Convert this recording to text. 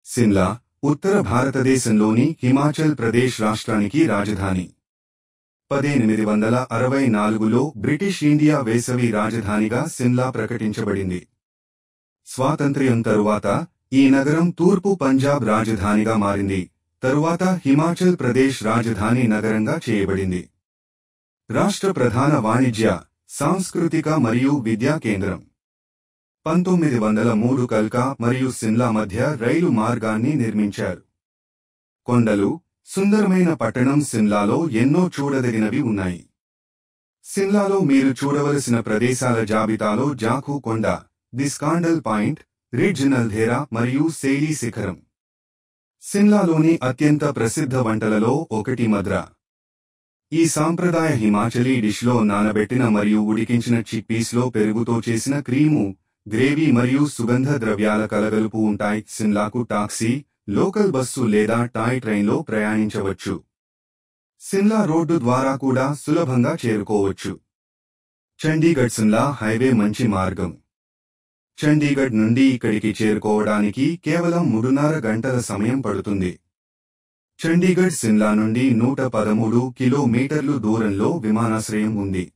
సిమ్లా ఉత్తర భారతదేశంలోని హిమాచల్ ప్రదేశ్ రాష్ట్రానికి రాజధాని. 1864లో బ్రిటిష్ ఇండియా వేసవి రాజధానిగా సిమ్లా ప్రకటించబడింది. స్వాతంత్ర్యం తరువాత ఈ నగరం తూర్పు పంజాబ్ రాజధానిగా మారింది. తరువాత హిమాచల్ ప్రదేశ్ రాజధాని నగరంగా చేయబడింది. రాష్ట్ర ప్రధాన వాణిజ్య, సాంస్కృతిక మరియు విద్యా కేంద్రం. 1903 కల్కా మరియు సిమ్లా మధ్య రైలు మార్గాన్ని నిర్మించారు. కొండలు, సుందరమైన పట్టణం సిమ్లాలో ఎన్నో చూడదగినవి ఉన్నాయి. సిమ్లాలో మీరు చూడవలసిన ప్రదేశాల జాబితాలో జాఖూ కొండ, ది స్కాండల్ పాయింట్, రిడ్జ్ నల్ధేరా మరియు సేలీ శిఖరం. సిమ్లాలోని అత్యంత ప్రసిద్ధ వంటలలో ఒకటి మద్రా. ఈ సాంప్రదాయ హిమాచలీ డిష్లో నానబెట్టిన మరియు ఉడికించిన చిక్పీస్లో పెరుగుతో చేసిన క్రీము, గ్రేవీ మరియు సుగంధ ద్రవ్యాల కలగలుపు ఉంటాయి. సిమ్లాకు టాక్సీ, లోకల్ బస్సు లేదా టాయ్ ట్రైన్లో ప్రయాణించవచ్చు. సిమ్లా రోడ్డు ద్వారా కూడా సులభంగా చేరుకోవచ్చు. చండీగఢ్ సిమ్లా హైవే మంచి మార్గం. చండీగఢ్ నుండి ఇక్కడికి చేరుకోవడానికి కేవలం 3.5 గంటల సమయం పడుతుంది. చండీగఢ్ సిమ్లా నుండి 113 కిలోమీటర్లు దూరంలో విమానాశ్రయం ఉంది.